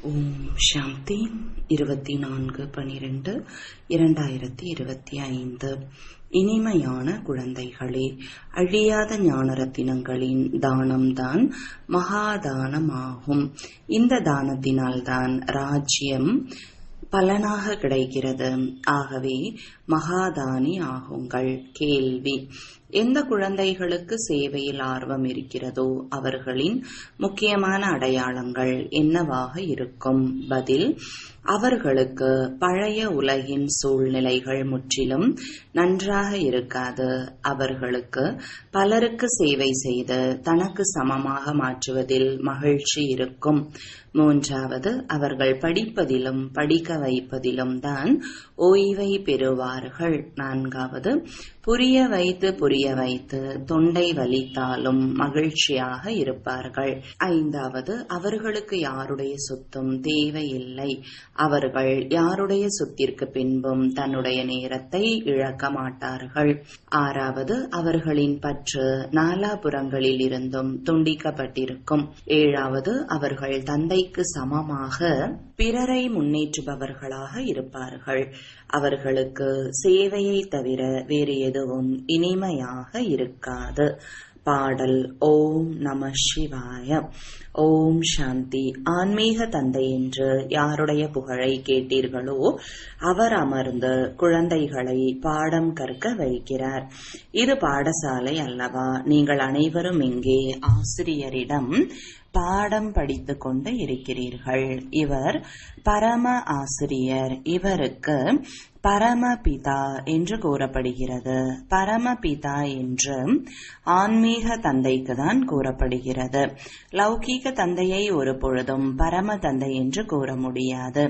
ஓம் சாந்தி 24/12/2025. இனிமையான குழந்தைகளே, அழியாத ஞான ரத்தினங்களின் தானம்தான் மகாதானமாகும். இந்த தானத்தினால்தான் ராஜ்யம் பலனாக கிடைக்கிறது. ஆகவே மகாதானி ஆகுங்கள். கேள்வி: எந்த குழந்தைகளுக்கு சேவையில் ஆர்வம் இருக்கிறதோ அவர்களின் முக்கியமான அடையாளங்கள் என்னவாக இருக்கும்? பதில்: அவர்களுக்கு பழைய உலகின் சூழ்நிலைகள் முற்றிலும் நன்றாக இருக்காது. அவர்களுக்கு பலருக்கு சேவை செய்து தனக்கு சமமாக மாற்றுவதில் மகிழ்ச்சி இருக்கும். மூன்றாவது, அவர்கள் படிப்பதிலும் படிக்க வைப்பதிலும் தான் ஓய்வை பெறுவார்கள். நான்காவது, புரிய வைத்து தொண்டை வலித்தாலும் மகிழ்ச்சியாக இருப்பார்கள். ஐந்தாவது, அவர்களுக்கு யாருடைய சொத்தும் தேவையில்லை. அவர்கள் யாருடைய சொத்திற்கு பின்பும் தன்னுடைய நேரத்தை இழக்க மாட்டார்கள். ஆறாவது, அவர்களின் பற்று நாலாபுறங்களில் இருந்தும் துண்டிக்கப்பட்டிருக்கும். ஏழாவது, அவர்கள் தந்தைக்கு சமமாக பிறரை முன்னேற்றுபவர்களாக இருப்பார்கள். அவர்களுக்கு சேவையை தவிர வேறு எதுவும் இனிமையாக இருக்காது. பாடல்: ஓம் நம சிவாய. ஓம் சாந்தி. ஆன்மீக தந்தை என்று யாருடைய புகழை கேட்டீர்களோ அவர் அமர்ந்து குழந்தைகளை பாடம் கற்க வைக்கிறார். இது பாடசாலை அல்லவா? நீங்கள் அனைவரும் இங்கே ஆசிரியரிடம் பாடம் படித்து கொண்டு இருக்கிறீர்கள். இவர் பரம ஆசிரியர். இவருக்கு பரமபிதா என்று கூறப்படுகிறது. பரமபிதா என்று ஆன்மீக தந்தைக்கு தான் கூறப்படுகிறது. லௌகீக தந்தையை ஒரு பொழுதும் பரம தந்தை என்று கூற முடியாது.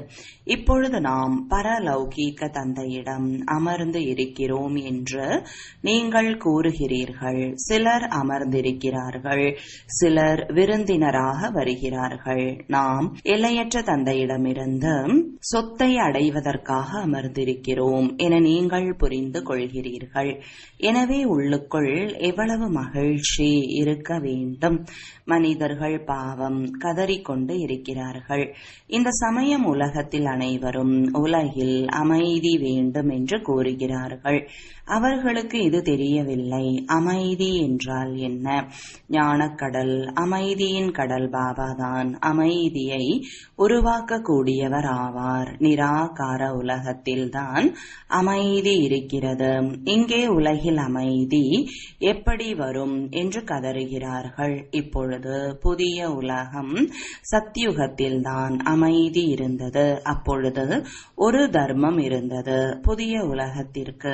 இப்பொழுது நாம் பரலௌகீக தந்தையிடம் அமர்ந்து இருக்கிறோம் என்று நீங்கள் கூறுகிறீர்கள். சிலர் அமர்ந்திருக்கிறார்கள், சிலர் விருந்தினராக வருகிறார்கள். நாம் எல்லையற்ற தந்தையிடமிருந்து சொத்தை அடைவதற்காக அமர்ந்திருக்கிறோம் என நீங்கள் புரிந்து கொள்கிறீர்கள். எனவே உள்ளுக்குள் எவ்வளவு மகிழ்ச்சி இருக்க வேண்டும். மனிதர்கள் பாவம் கதறிக்கொண்டு இருக்கிறார்கள். இந்த சமயம் உலகத்தில் அனைவரும் உலகில் அமைதி வேண்டும் என்று கூறுகிறார்கள். அவர்களுக்கு இது தெரியவில்லை. அமைதி என்றால் என்ன? ஞானக்கடல், அமைதியின் கடல் பாபாதான் அமைதியை உருவாக்கக்கூடியவர் ஆவார். நிராகார உலகத்தில்தான் அமைதி இருக்கிறது. இங்கே உலகில் அமைதி எப்படி வரும் என்று கதறுகிறார்கள். இப்பொழுது புதிய உலகம் சத்யுகத்தில்தான் அமைதி இருந்தது. அப்பொழுது ஒரு தர்மம் இருந்தது. புதிய உலகத்திற்கு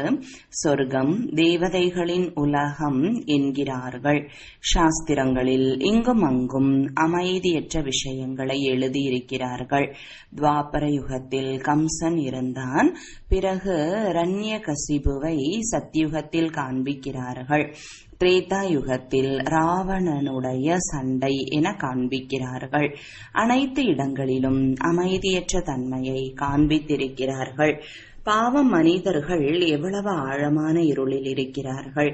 சொர்க்கம், தேவதைகளின் உலகம் என்கிறார்கள். சாஸ்திரங்களில் இங்கும் அங்கும் அமைதியற்ற விஷயங்களை எழுதியிருக்கிறார்கள். துவாபர யுகத்தில் கம்சன் இருந்தான். பிறகு இரண்யகசிபுவை சத்யுகத்தில் காண்பிக்கிறார்கள். திரேதா யுகத்தில் ராவணனுடைய சண்டை என காண்பிக்கிறார்கள். அனைத்து இடங்களிலும் அமைதியற்ற தன்மையை காண்பித்திருக்கிறார்கள். பாவம், மனிதர்கள் எவ்வளவு ஆழமான இருளில் இருக்கிறார்கள்.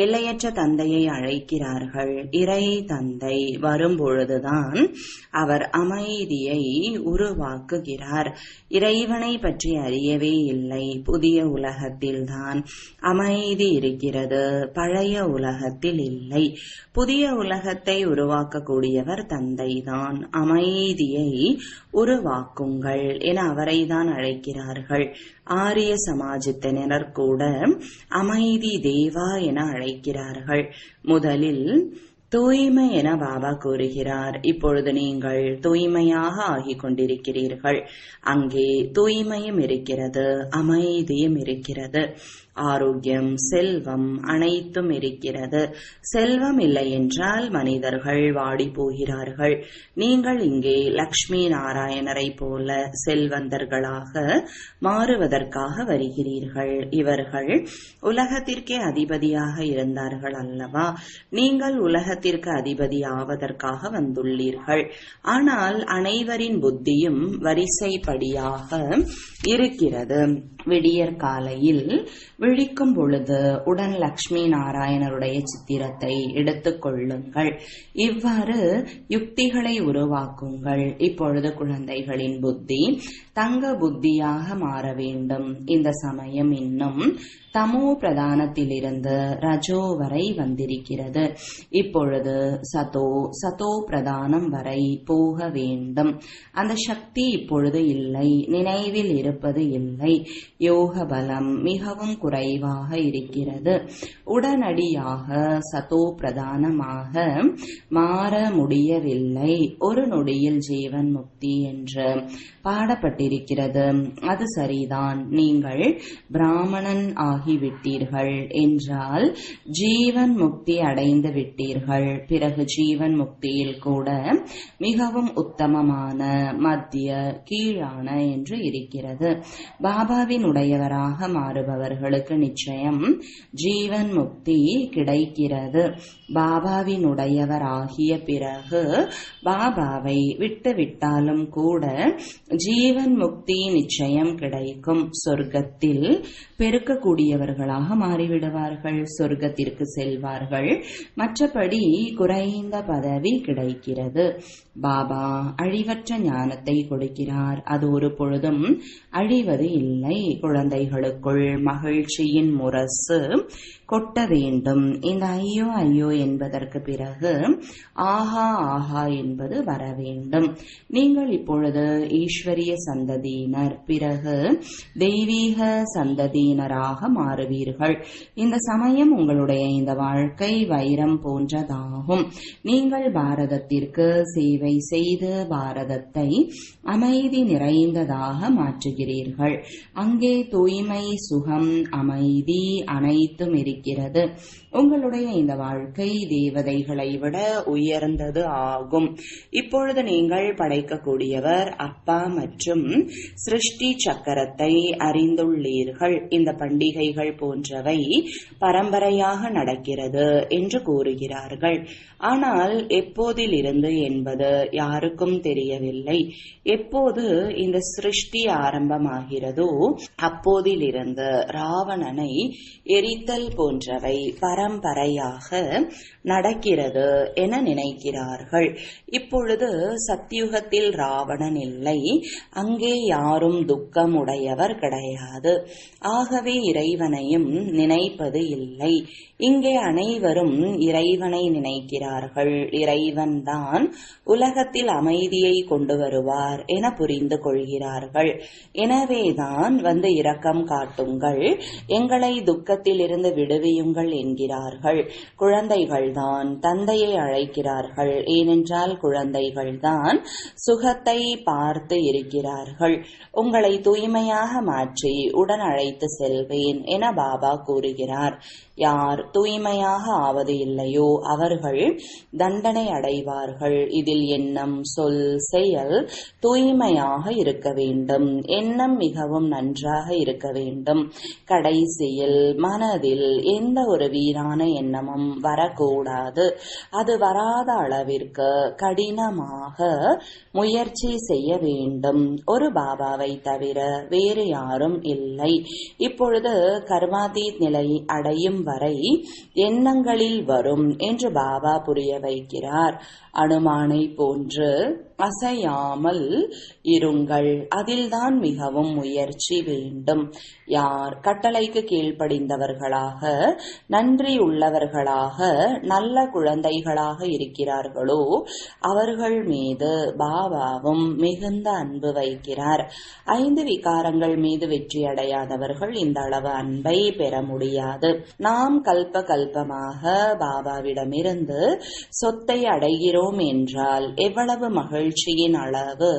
எல்லையற்ற தந்தையை அழைக்கிறார்கள். இறை தந்தை வரும்பொழுதுதான் அவர் அமைதியை உருவாக்குகிறார். இறைவனை பற்றி அறியவே இல்லை. புதிய உலகத்தில்தான் அமைதி இருக்கிறது, பழைய உலகத்தில் இல்லை. புதிய உலகத்தை உருவாக்கக்கூடியவர் தந்தைதான். அமைதியை உருவாக்குங்கள் என அவரைதான் அழைக்கிறார்கள். ஆரிய சமாஜத்தினர் கூட அமைதி தேவா என அழைக்கிறார்கள். முதலில் தூய்மை என பாபா கூறுகிறார். இப்பொழுது நீங்கள் தூய்மையாக ஆகிக் கொண்டிருக்கிறீர்கள். அங்கே தூய்மையும் இருக்கிறது, அமைதியும் இருக்கிறது, ஆரோக்கியம், செல்வம் அனைத்தும் இருக்கிறது. செல்வம் இல்லை என்றால் மனிதர்கள் வாடி போகிறார்கள். நீங்கள் இங்கே லக்ஷ்மி நாராயணரை போல செல்வந்தர்களாக மாறுவதற்காக வருகிறீர்கள். இவர்கள் உலகத்திற்கே அதிபதியாக இருந்தார்கள் அல்லவா? நீங்கள் உலகத்திற்கு அதிபதி ஆவதற்காக வந்துள்ளீர்கள். ஆனால் அனைவரின் புத்தியும் வரிசைப்படியாக இருக்கிறது. விடியற் காலையில் விழிக்கும் பொழுது உடன் லக்ஷ்மி நாராயணருடைய சித்திரத்தை எடுத்துக் கொள்ளுங்கள். இவ்வாறு யுக்திகளை உருவாக்குங்கள். இப்பொழுது குழந்தைகளின் புத்தி தங்க புத்தியாக மாற வேண்டும். இந்த சமயம் இன்னும் தமோ பிரதானத்திலிருந்து ரஜோ வரை வந்திருக்கிறது. இப்பொழுது சதோ பிரதானம் வரை போக வேண்டும். அந்த சக்தி இப்பொழுது இல்லை, நினைவில் இருப்பது இல்லை. யோக பலம் மிகவும் குறைவாக இருக்கிறது. உடனடியாக சதோ பிரதானமாக மாற முடியவில்லை. ஒரு நொடியில் ஜீவன் முக்தி என்று பாடப்பட்டிருக்கிறது. அது சரிதான். நீங்கள் பிராமணன் ஆகிவிட்டீர்கள் என்றால் ஜீவன் முக்தி அடைந்து விட்டீர்கள். பிறகு ஜீவன் முக்தியில் கூட மிகவும் உத்தமமான, மத்திய, கீழான என்று இருக்கிறது. பாபாவின் உடையவராக மாறுபவர்களுக்கு நிச்சயம் ஜீவன் முக்தி கிடைக்கிறது. பாபாவின் உடையவராகிய பிறகு பாபாவை விட்டுவிட்டாலும் கூட ஜீவன் முக்தி நிச்சயம் கிடைக்கும். சொர்க்கத்தில் பெருக்கக்கூடியவர்களாக மாறிவிடுவார்கள். சொர்க்கத்திற்கு செல்வார்கள். மற்றபடி குறைந்த பதவி கிடைக்கிறது. பாபா அழிவற்ற ஞானத்தை கொடுக்கிறார். அது ஒரு பொழுதும் அழிவது இல்லை. குழந்தைகளுக்குள் மகிழ்ச்சியின் முரசு கொட்ட வேண்டும். இந்த ஐயோ ஐயோ என்பதற்கு பிறகு ஆஹா ஆஹா என்பது வர வேண்டும். நீங்கள் இப்பொழுது ஈஸ்வரிய சந்ததியினர், பிறகு தெய்வீக சந்ததியினராக மாறுவீர்கள். இந்த சமயம் உங்களுடைய இந்த வாழ்க்கை வைரம் போன்றதாகும். நீங்கள் பாரதத்திற்கு சேவை செய்து பாரதத்தை அமைதி நிறைந்ததாக மாற்றுகிறீர்கள். அங்கே தூய்மை, சுகம், அமைதி அனைத்தும் இருக்கிறது. உங்களுடைய இந்த வாழ்க்கை தேவதைகளை விட உயர்ந்தது ஆகும். இப்பொழுது நீங்கள் படைக்கக்கூடியவர் அப்பா மற்றும் சிருஷ்டி சக்கரத்தை அறிந்துள்ளீர்கள். இந்த பண்டிகைகள் போன்றவை பரம்பரையாக நடக்கிறது என்று கூறுகிறார்கள். ஆனால் எப்போதிலிருந்து என்பது யாருக்கும் தெரியவில்லை. எப்போது இந்த சிருஷ்டி ஆரம்பமாகிறதோ அப்போதிலிருந்து ராவணனை எரித்தல் போன்றவை பரம்பரையாக நடக்கிறது என நினைக்கிறார்கள். இப்பொழுது சத்யுகத்தில் ராவணன் இல்லை. அங்கே யாரும் துக்கம் உடையவர் கிடையாது. ஆகவே இறைவனையும் நினைப்பது இல்லை. இங்கே அனைவரும் இறைவனை நினைக்கிறார்கள். இறைவன் தான் உலகத்தில் அமைதியை கொண்டு வருவார் என புரிந்து கொள்கிறார்கள். எனவேதான் வந்து இரக்கம் காட்டுங்கள், எங்களை துக்கத்தில் இருந்து விடுவியுங்கள் என்கிறார்கள். குழந்தைகள்தான் தந்தையை அழைக்கிறார்கள். ஏனென்றால் குழந்தைகள்தான் சுகத்தை பார்த்து இருக்கிறார்கள். உங்களை தூய்மையாக மாற்றி உடன் அழைத்து செல்வேன் என பாபா கூறுகிறார். யார் தூய்மையாக ஆவது இல்லையோ அவர்கள் தண்டனை அடைவார்கள். இதில் எண்ணம், சொல், செயல் தூய்மையாக இருக்க வேண்டும். எண்ணம் மிகவும் நன்றாக இருக்க வேண்டும். கடைசியில் மனதில் எந்த ஒரு வீணான எண்ணமும் வரக்கூடாது. அது வராத அளவிற்கு கடினமாக முயற்சி செய்ய வேண்டும். ஒரு பாபாவை தவிர வேறு யாரும் இல்லை. இப்பொழுது கர்மாதீத் நிலை அடையும் வரை எண்ணங்களில் வரும் என்று பாபா புரிய வைக்கிறார். அனுமானை போன்று அசையாமல் இருங்கள். அதில்தான் மிகவும் முயற்சி வேண்டும். யார் கட்டளைக்கு கீழ்ப்படிந்தவர்களாக, நன்றி உள்ளவர்களாக, நல்ல குழந்தைகளாக இருக்கிறார்களோ அவர்கள் மீது பாபாவும் மிகுந்த அன்பு வைக்கிறார். 5 விகாரங்கள் மீது வெற்றி அடையாதவர்கள் இந்த அளவு அன்பை பெற முடியாது. நாம் கல்ப கல்பமாக பாபாவிடமிருந்து சொத்தை அடைகிறோம் என்றால் எவ்வளவு மகிழ்ச்சியின் அளவு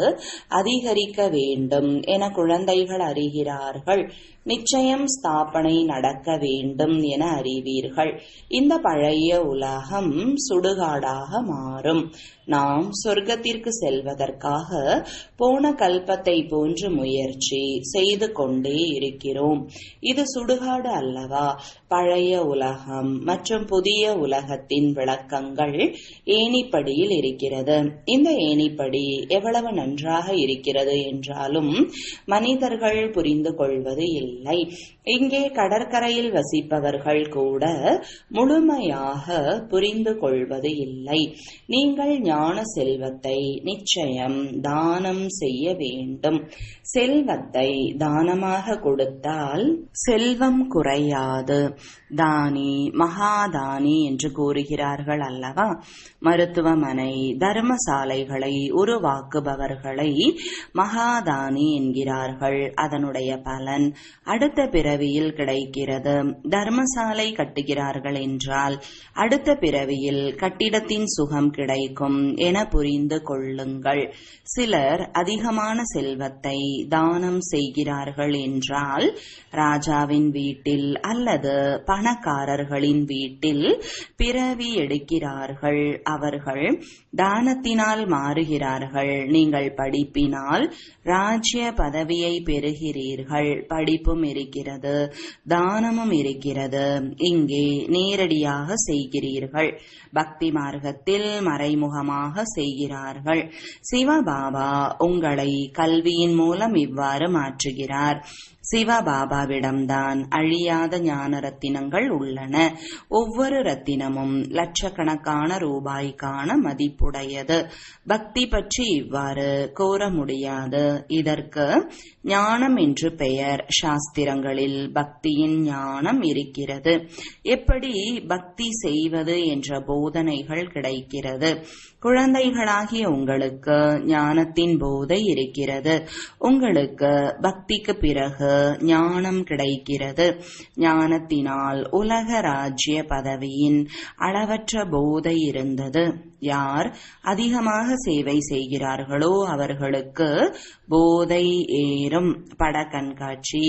அதிகரிக்க வேண்டும் என குழந்தைகள் அறிகிறார்கள். நிச்சயம் ஸ்தாபனை நடக்க வேண்டும் என அறிவீர்கள். இந்த பழைய உலகம் சுடுகாடாக மாறும். நாம் சொர்க்கத்திற்கு செல்வதற்காக போன கல்பத்தை போன்று முயற்சி செய்து கொண்டே இருக்கிறோம். இது சுடுகாடு அல்லவா? பழைய உலகம் மற்றும் புதிய உலகத்தின் விளக்கங்கள் ஏணிப்படியில் இருக்கிறது. இந்த ஏணிப்படி எவ்வளவு நன்றாக இருக்கிறது என்றாலும் மனிதர்கள் புரிந்து கொள்வது இல்லை. இல்லை. இங்கே கடற்கரையில் வசிப்பவர்கள் கூட முழுமையாக புரிந்து கொள்வது இல்லை. நீங்கள் ஞான செல்வத்தை நிச்சயம் தானம் செய்ய வேண்டும். செல்வத்தை தானமாக கொடுத்தால் செல்வம் குறையாது. தானி மகாதானி என்று கூறுகிறார்கள் அல்லவா? மருத்துவமனை தர்மசாலைகளை உருவாக்குபவர்களை மகாதானி என்கிறார்கள். அதனுடைய பலன் அடுத்த பிறவியில் கிடைக்கிறது. தர்மசாலை கட்டுகிறார்கள் என்றால் அடுத்த பிறவியில் கட்டிடத்தின் சுகம் கிடைக்கும் என புரிந்து கொள்ளுங்கள். சிலர் அதிகமான செல்வத்தை தானம் செய்கிறார்கள் என்றால் ராஜாவின் வீட்டில் அல்லது பணக்காரர்களின் வீட்டில் பிறவி எடுக்கிறார்கள். அவர்கள் தானத்தினால் மாறுகிறார்கள். நீங்கள் படிப்பினால் ராஜ்ய பதவியை பெறுகிறீர்கள். படிப்பும் இருக்கிறது, தானமும் இருக்கிறது. இங்கே நேரடியாக செய்கிறீர்கள். பக்தி மார்க்கத்தில் மறைமுகமாக செய்கிறார்கள். சிவபாபா உங்களை கல்வியின் மூலம் இவ்வாறு மாற்றுகிறார். சிவபாபாவிடம்தான் அழியாத ஞான ரத்தினங்கள் உள்ளன. ஒவ்வொரு ரத்தினமும் லட்சக்கணக்கான ரூபாய்க்கான மதிப்புடையது. பக்தி பற்றி இவ்வாறு கூற முடியாது. இதற்கு ஞானம் என்று பெயர். சாஸ்திரங்களில் பக்தியின் ஞானம் இருக்கிறது. எப்படி பக்தி செய்வது என்ற போதனைகள் கிடைக்கிறது. குழந்தைகளாகிய உங்களுக்கு ஞானத்தின் போதை இருக்கிறது. உங்களுக்கு பக்திக்கு பிறகு ஞானம் கிடைக்கிறது. ஞானத்தினால் உலக ராஜ்ய பதவியின் அளவற்ற போதை இருந்தது. யார் அதிகமாக சேவை செய்கிறார்களோ அவர்களுக்கு போதை ஏறும். பட கண்காட்சி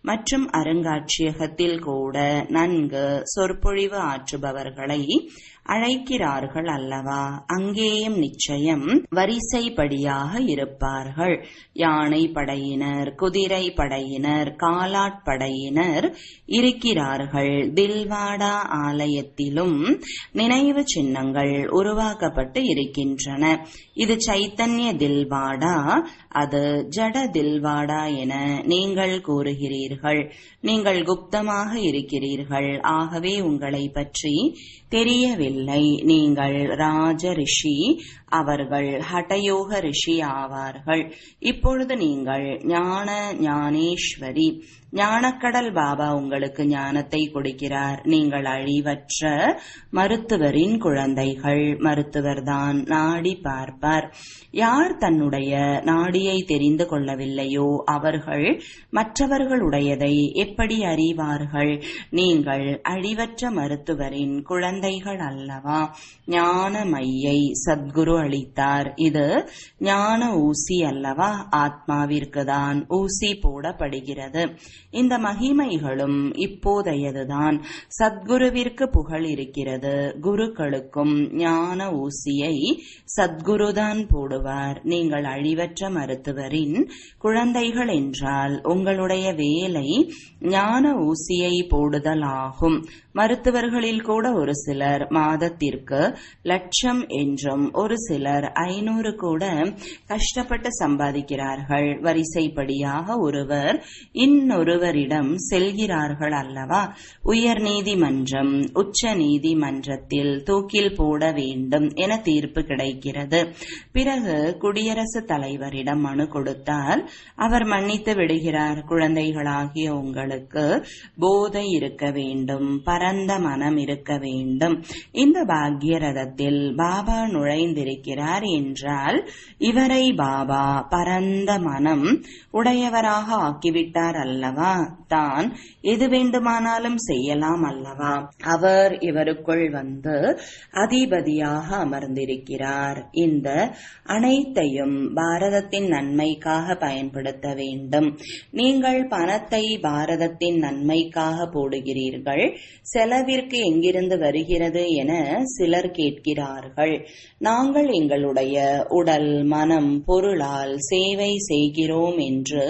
மற்றும் அருங்காட்சியகத்தில் கூட நன்கு சொற்பொழிவு ஆற்றுபவர்களை அழைக்கிறார்கள் அல்லவா? அங்கேயும் நிச்சயம் வரிசைப்படியாக இருப்பார்கள். யானை படையினர், குதிரை படையினர், காலாட்படையினர் இருக்கிறார்கள். தில்வாடா ஆலயத்திலும் நினைவு சின்னங்கள் உருவாக்கப்பட்டு இருக்கின்றன. இது சைத்தன்ய தில்வாடா, அது ஜட தில்வாடா என நீங்கள் கூறுகிறீர்கள். நீங்கள் குப்தமாக இருக்கிறீர்கள். ஆகவே உங்களை பற்றி தெரியவில்லை. நீங்கள் ராஜ ரிஷி, அவர்கள் ஹடயோக ரிஷி ஆவார்கள். இப்பொழுது நீங்கள் ஞானேஸ்வரி. ஞானக்கடல் பாபா உங்களுக்கு ஞானத்தை கொடுக்கிறார். நீங்கள் அழிவற்ற மருத்துவரின் குழந்தைகள். மருத்துவர்தான் நாடி பார்ப்பார். யார் தன்னுடைய நாடியை தெரிந்து கொள்ளவில்லையோ அவர்கள் மற்றவர்களுடையதை எப்படி அறிவார்கள்? நீங்கள் அழிவற்ற மருத்துவரின் குழந்தைகள் அல்லவா? ஞான மையை சத்குரு அளித்தார். இது ஞான ஊசி அல்லவா? ஆத்மாவிற்கு தான் ஊசி போடப்படுகிறது. இந்த மகிமைகளும் இப்போதையதுதான். சத்குருவிற்கு புகழ் இருக்கிறது. குருக்களுக்கும் ஞான ஊசியை சத்குருதான் போடுவார். நீங்கள் அழிவற்ற மருத்துவரின் குழந்தைகள் என்றால் உங்களுடைய வேலை ஞான ஊசியை போடுதல் ஆகும். மருத்துவர்களில் கூட ஒரு சிலர் மாதத்திற்கு 1,00,000 என்றும் ஒரு சிலர் 500 கூட கஷ்டப்பட்டு சம்பாதிக்கிறார்கள். வரிசைப்படியாக ஒருவர் இன்னொருவரிடம் செல்கிறார்கள் அல்லவா? உயர் நீதிமன்றம், உச்ச நீதிமன்றத்தில் தூக்கில் போட வேண்டும் என தீர்ப்பு கிடைக்கிறது. பிறகு குடியரசுத் தலைவரிடம் மனு கொடுத்தால் அவர் மன்னித்து விடுகிறார். குழந்தைகளாகிய உங்களுக்கு போதை இருக்க வேண்டும், பரந்த மனம் இருக்க வேண்டும். இந்த பாக்ய ரதத்தில் பாபா நுழைந்திருக்கிறார் என்றால் இவரை பாபா பரந்த மனம் உடையவராக ஆக்கிவிட்டார் அல்லவா? தான் எது வேண்டுமானாலும் செய்யலாம் அல்லவா? அவர் இவருக்குள் வந்து அதிபதியாக அமர்ந்திருக்கிறார். இந்த அனைத்தையும் பாரதத்தின் நன்மைக்காக பயன்படுத்த வேண்டும். நீங்கள் பணத்தை பாரதத்தின் நன்மைக்காக போடுகிறீர்கள். செலவிற்கு எங்கிருந்து வருகிறது என சிலர் கேட்கிறார்கள். நாங்கள் நாங்கள் எங்களுடைய உடல் மனம் பொருளால் சேவை செய்கிறோம் என்று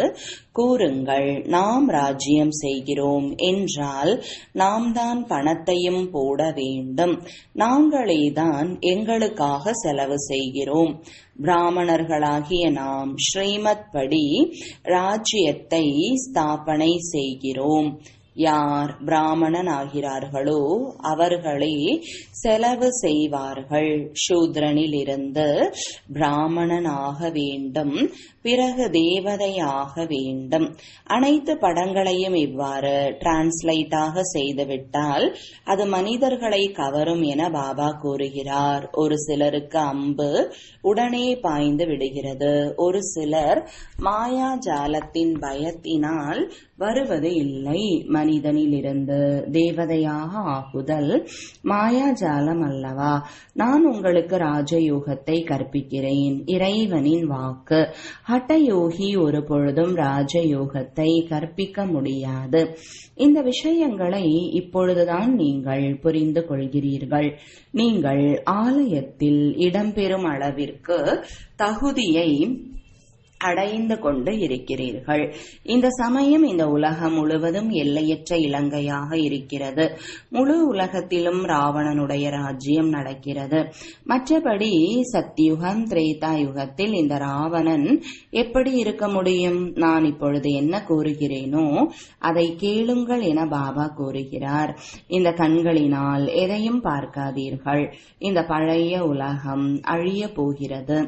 கூறுங்கள். நாம் ராஜ்யம் செய்கிறோம் என்றால் நாம் தான் பணத்தையும் போட வேண்டும். நாங்களேதான் எங்களுக்காக செலவு செய்கிறோம். பிராமணர்களாகிய நாம் ஸ்ரீமத் படி ராஜ்யத்தை ஸ்தாபனை செய்கிறோம். யார் பிராமணன் ஆகிறார்களோ அவர்களே செலவு செய்வார்கள். சூத்ரனில் இருந்து பிராமணன் ஆக வேண்டும், பிறகு தேவதை ஆக வேண்டும். அனைத்து படங்களையும் இவ்வாறு டிரான்ஸ்லேட்டாக செய்துவிட்டால் அது மனிதர்களை கவரும் என பாபா கூறுகிறார். ஒரு சிலருக்கு அம்பு உடனே பாய்ந்து விடுகிறது. ஒரு சிலர் மாயாஜாலத்தின் பயத்தினால் வருவது இல்லை. மனிதனிலிருந்து தேவதையாக ஆகுதல் மாயாஜாலம் அல்லவா? நான் உங்களுக்கு ராஜயோகத்தை கற்பிக்கிறேன். இறைவனின் வாக்கு. ஹட்டயோகி ஒரு பொழுதும் ராஜயோகத்தை கற்பிக்க முடியாது. இந்த விஷயங்களை இப்பொழுதுதான் நீங்கள் புரிந்து கொள்கிறீர்கள். நீங்கள் ஆலயத்தில் இடம்பெறும் அளவிற்கு தகுதியை அடைந்து கொண்டு இருக்கிறீர்கள். இந்த சமயம் இந்த உலகம் முழுவதும் எல்லையற்ற இலங்கையாக இருக்கிறது. முழு உலகத்திலும் ராவணனுடைய ராஜ்யம் நடக்கிறது. மற்றபடி சத்யுகம் திரேதா யுகத்தில் இந்த ராவணன் எப்படி இருக்க முடியும்? நான் இப்பொழுது என்ன கூறுகிறேனோ அதை கேளுங்கள் என பாபா கூறுகிறார். இந்த கண்களினால் எதையும் பார்க்காதீர்கள். இந்த பழைய உலகம் அழிய போகிறது.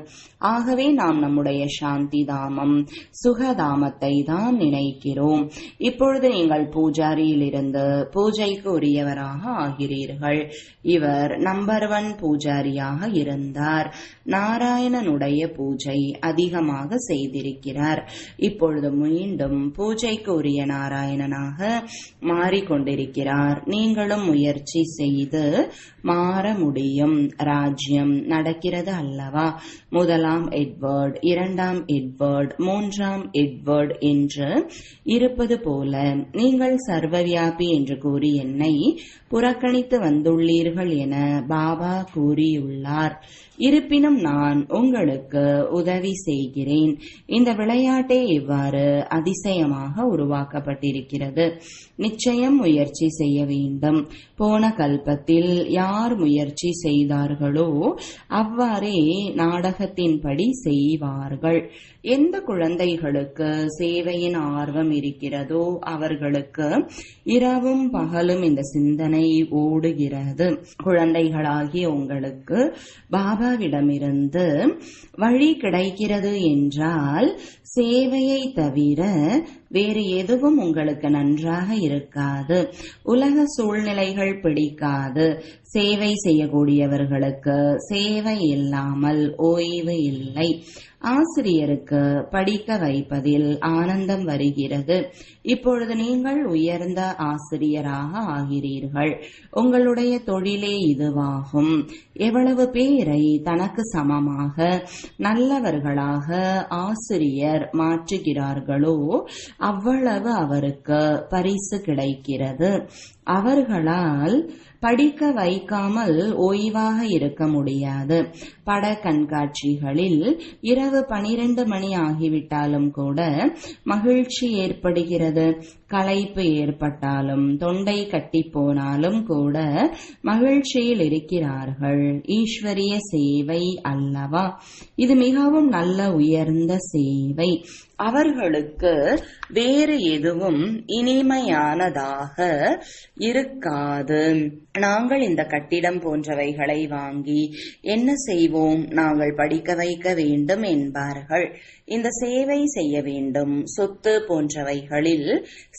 ஆகவே நாம் நம்முடைய சாந்தி தாமம் சுகதாமத்தை தான் நினைக்கிறோம். இப்பொழுது நீங்கள் பூஜாரியிலிருந்து பூஜைக்கு உரியவராக ஆகிறீர்கள். இவர் நம்பர் 1 பூஜாரியாக இருந்தார். நாராயணனுடைய பூஜை அதிகமாக செய்திருக்கிறார். இப்பொழுது மீண்டும் பூஜைக்கு உரிய நாராயணனாக மாறிக்கொண்டிருக்கிறார். நீங்களும் முயற்சி செய்து மாற முடியும். ராஜ்யம் நடக்கிறது அல்லவா? முதலாம் எட்வர்ட், இரண்டாம் எட்வர்ட், மூன்றாம் எட்வர்ட் என்று இருப்பது போல நீங்கள் சர்வவியாபி என்று கூறி என்னை புறக்கணித்து வந்துள்ளீர்கள் என பாபா கூறியுள்ளார். இருப்பினும் நான் உங்களுக்கு உதவி செய்கிறேன். இந்த விளையாட்டே இவ்வாறு அதிசயமாக உருவாக்கப்பட்டிருக்கிறது. நிச்சயம் முயற்சி செய்ய வேண்டும். போன கல்பத்தில் யார் முயற்சி செய்தார்களோ அவ்வாறே நாடகத்தின்படி செய்வார்கள். எந்த குழந்தைகளுக்கு சேவையின் ஆர்வம் இருக்கிறதோ அவர்களுக்கு இரவும் பகலும் இந்த சிந்தனை ஓடுகிறது. குழந்தைகளாகிய உங்களுக்கு பாபாவிடமிருந்து வழி கிடைக்கிறது என்றால் சேவையை தவிர வேறு எதுவும் உங்களுக்கு நன்றாக இருக்காது. உலக சூழ்நிலைகள் பிடிக்காது. சேவை செய்யக்கூடியவர்களுக்கு சேவை இல்லாமல் ஓய்வு இல்லை. ஆசிரியருக்கு படிக்க வைப்பதில் ஆனந்தம் வருகிறது. இப்பொழுது நீங்கள் உயர்ந்த ஆசிரியராக ஆகிறீர்கள். உங்களுடைய தொழிலே இதுவாகும். எவ்வளவு பேரை தனக்கு சமமாக நல்லவர்களாக ஆசிரியர் மாற்றுகிறார்களோ அவ்வளவு அவருக்கு பரிசு கிடைக்கிறது. அவர்களால் படிக்க வைக்காமல் ஓய்வாக இருக்க முடியாது. பட கண்காட்சிகளில் இரவு 12 மணி ஆகிவிட்டாலும் கூட மகிழ்ச்சி ஏற்படுகிறது. களைப்பு ஏற்பட்டாலும் தொண்டை கட்டி போனாலும் கூட மகிழ்ச்சியில் இருக்கிறார்கள். ஈஸ்வரிய சேவை அல்லவா? இது மிகவும் நல்ல உயர்ந்த சேவை. அவர்களுக்கு வேறு எதுவும் இனிமையானதாக இருக்காது. நாங்கள் இந்த கட்டிடம் போன்றவைகளை வாங்கி என்ன செய்வோம்? நாங்கள் படிக்க வைக்க வேண்டும் என்பார்கள். இந்த சேவை செய்ய வேண்டும். சொத்து போன்றவைகளில்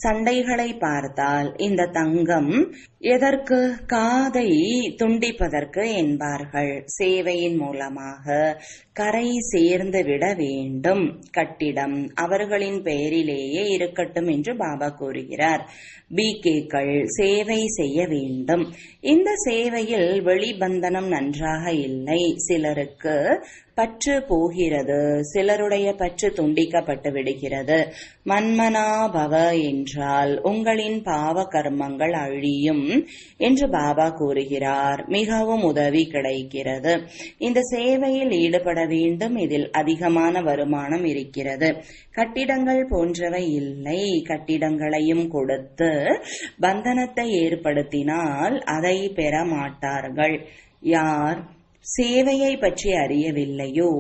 சண்டைகளை பார்த்தால் இந்த தங்கம் எதற்கு? காதை துண்டிப்பதற்கு என்பார்கள். சேவையின் மூலமாக கரை சேர்ந்து விட வேண்டும். கட்டிடம் அவர்களின் பெயரிலேயே இருக்கட்டும் என்று பாபா கூறுகிறார். பிகேக்கள் சேவை செய்ய வேண்டும். இந்த சேவையில் வெளிபந்தனம் நன்றாக இல்லை. சிலருக்கு பற்று போகிறது, சிலருடைய பற்று துண்டிக்கப்பட்டு விடுகிறது. மன்மனாபவ என்றால் உங்களின் பாவ கர்மங்கள் அழியும் என்று பாபா கூறுகிறார். மிகவும் உதவி கிடைக்கிறது. இந்த சேவையில் ஈடுபட வேண்டும். இதில் அதிகமான வருமானம் இருக்கிறது. கட்டிடங்கள் போன்றவை இல்லை. கட்டிடங்களையும் கொடுத்து பந்தனத்தை ஏற்படுத்தினால் அதை பெற மாட்டார்கள். யார் சேவையை பற்றி அறியவில்லையோ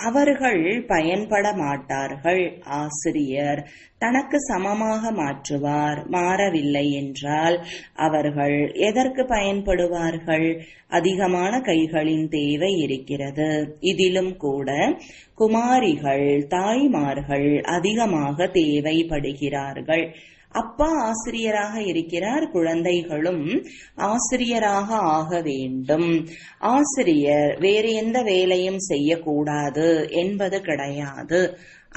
அவர்கள் பயன்பட மாட்டார்கள். ஆசிரியர் தனக்கு சமமாக மாற்றுவார். மாறவில்லை என்றால் அவர்கள் எதற்கு பயன்படுவார்கள்? அதிகமான கைகளின் தேவை இருக்கிறது. இதிலும் கூட குமாரிகள், தாய்மார்கள் அதிகமாக தேவைப்படுகிறார்கள். அப்பா ஆசிரியராக இருக்கிறார், குழந்தைகளும் ஆசிரியராக ஆக வேண்டும். ஆசிரியர் வேறு எந்த வேலையும் செய்யக்கூடாது என்பது கிடையாது.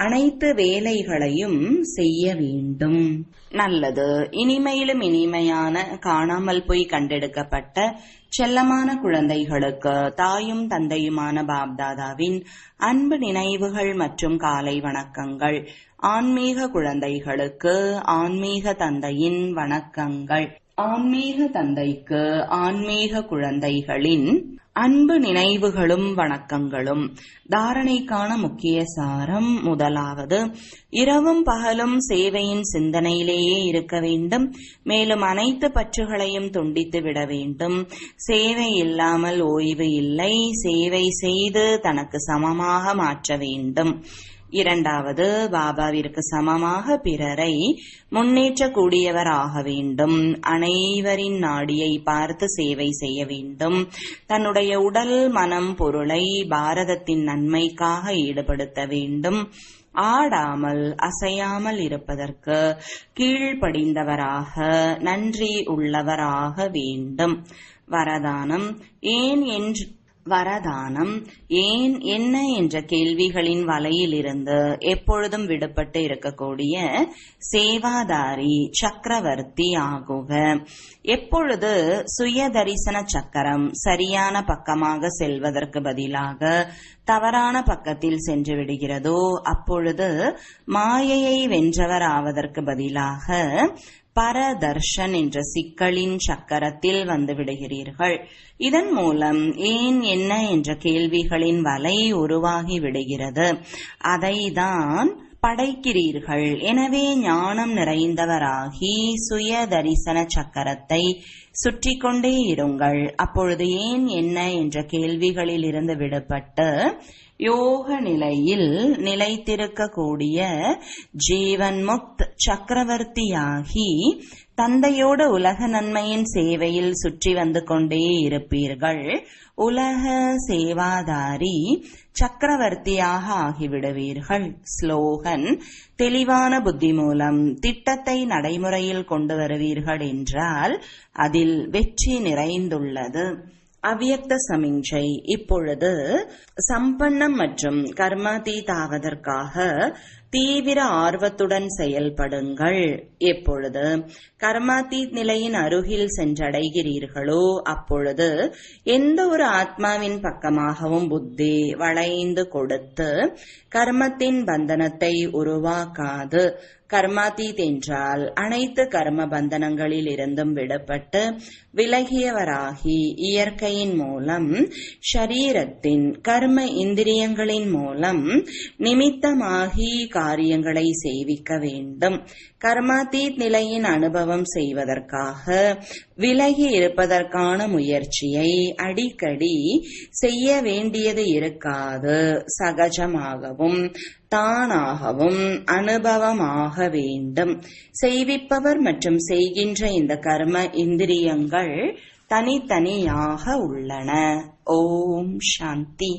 அனைத்து வேலைகளையும் செய்ய வேண்டும். நல்லது. இனிமையிலும் இனிமையான காணாமல் போய் கண்டெடுக்கப்பட்ட செல்லமான குழந்தைகளுக்கு தாயும் தந்தையுமான பாப்தாதாவின் அன்பு நினைவுகள் மற்றும் காலை வணக்கங்கள். ஆன்மீக குழந்தைகளுக்கு ஆன்மீக தந்தையின் வணக்கங்கள். ஆன்மீக தந்தைக்கு ஆன்மீக குழந்தைகளின் அன்பு நினைவுகளும் வணக்கங்களும். தாரணைக்கான முக்கிய சாரம். முதலாவது, இரவும் பகலும் சேவையின் சிந்தனையிலேயே இருக்க வேண்டும். மேலும் அனைத்து பற்றுகளையும் துண்டித்து விட வேண்டும். சேவை இல்லாமல் ஓய்வு இல்லை. சேவை செய்து தனக்கு சமமாக மாற்ற வேண்டும். இரண்டாவது, பாபாவிற்கு சமமாக பிறரை முன்னேற்றக்கூடியவர் ஆக வேண்டும். அனைவரின் நாடியை பார்த்து சேவை செய்ய வேண்டும். தன்னுடைய உடல், மனம், பொருளை பாரதத்தின் நன்மைக்காக ஈடுபடுத்த வேண்டும். ஆடாமல் அசையாமல் இருப்பதற்கு கீழ்ப்படிந்தவராக, நன்றி உள்ளவராக வேண்டும். வரதானம். ஏன் என்ன என்ற கேள்விகளின் வலையிலிருந்து எப்பொழுதும் விடுபட்டு இருக்கக்கூடிய சேவாதாரி சக்கரவர்த்தி ஆகுக. எப்பொழுது சுய தரிசன சக்கரம் சரியான பக்கமாக செல்வதற்கு பதிலாக தவறான பக்கத்தில் சென்று விடுகிறதோ அப்பொழுது மாயையை வென்றவர் ஆவதற்கு பதிலாக பரதர்ஷன் என்ற சிக்கலின் சக்கரத்தில் வந்து விடுகிறீர்கள். இதன் மூலம் ஏன் என்ன என்ற கேள்விகளின் வலை உருவாகி விடுகிறது. அதைதான் படைக்கிறீர்கள். எனவே ஞானம் நிறைந்தவராகி சுய தரிசன சக்கரத்தை சுற்றி கொண்டே இருங்கள். அப்பொழுது ஏன் என்ன என்ற கேள்விகளில் இருந்து விடுபட்டு யோக நிலையில் நிலைத்திருக்கக்கூடிய ஜீவன் முக்த் சக்கரவர்த்தியாகி தந்தையோடு உலக நன்மையின் சேவையில் சுற்றி வந்து கொண்டே இருப்பீர்கள். உலக சேவாதாரி சக்கரவர்த்தியாக ஆகிவிடுவீர்கள். ஸ்லோகன். தெளிவான புத்தி மூலம் திட்டத்தை நடைமுறையில் கொண்டு வருவீர்கள் என்றால் அதில் வெற்றி நிறைந்துள்ளது. அவ்யக்த சமிஞ்சை. இப்பொழுது சம்பன்னம் மற்றும் கர்மாதீதாவதற்காக தீவிர ஆர்வத்துடன் செயல்படுங்கள். எப்பொழுது கர்மாதீத் நிலையின் அருகில் சென்றடைகிறீர்களோ அப்பொழுது எந்த ஒரு ஆத்மாவின் பக்கமாகவும் புத்தி வளைந்து கொடுத்து கர்மத்தின் பந்தனத்தை உருவாக்காது. கர்மாதீத் என்றால் அனைத்து கர்ம பந்தனங்களில் இருந்தும் விடுபட்டு விலகியவராகி இயற்கையின் மூலம் ஷரீரத்தின் கர்ம இந்திரியங்களின் மூலம் நிமித்தமாகி காரியங்களை செய்விக்க வேண்டும். கர்மாதீத் நிலையின் அனுபவம் செய்வதற்காக விலகி இருப்பதற்கான முயற்சியை அடிக்கடி செய்ய வேண்டியது இருக்காது. சகஜமாகவும் தானாகவும் அனுபவமாக வேண்டும். செய்விப்பவர் மற்றும் செய்கின்ற இந்த கர்ம இந்திரியங்கள் தனித்தனியாக உள்ளன. ஓம் சாந்தி.